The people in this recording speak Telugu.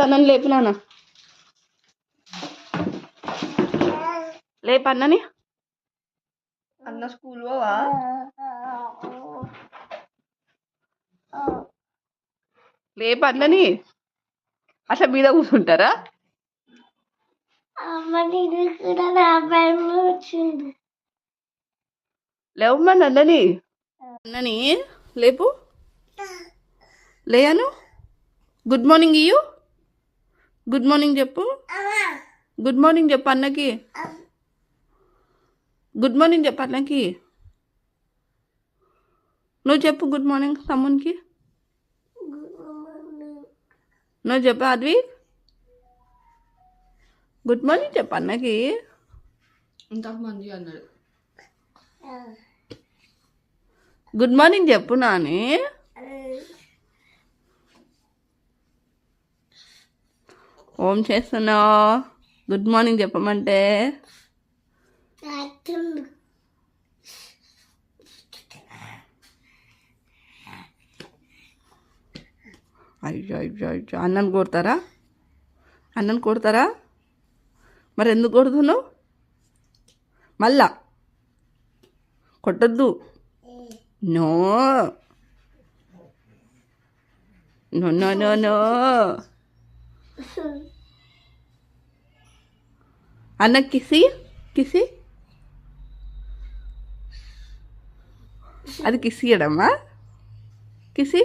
అన్నని లేపు నాన్న, లేపు అన్నని. అన్న స్కూల్ పోవా? లేపు అన్నని. అట్లా మీద కూర్చుంటారా? లేవమ్మని అన్నని. అన్నని లేపు, లేయను. గుడ్ మార్నింగ్ ఇయ్యు, గుడ్ మార్నింగ్ చెప్పు, గుడ్ మార్నింగ్ చెప్పు అన్నకి, గుడ్ మార్నింగ్ చెప్పు అన్నకి. నువ్వు చెప్పు గుడ్ మార్నింగ్ తమ్మునికి. నువ్వు చెప్పు అద్వి, గుడ్ మార్నింగ్ చెప్పు అన్నకి. ఇంతకుమంది అన్నాడు గుడ్ మార్నింగ్ చెప్పు నాని. ఓం చేస్తున్నావు? గుడ్ మార్నింగ్ చెప్పమంటే అయ్యో అయ్యో అయ్యో, అన్నను కొడతారా? అన్నను కొడతారా? మరి ఎందుకు కొడుతున్నావు? మళ్ళా కొట్టద్దు. No no no no no. అన్న కిసి కిసి, అది కిసి ఇయ్యడమ్మా, కిసి.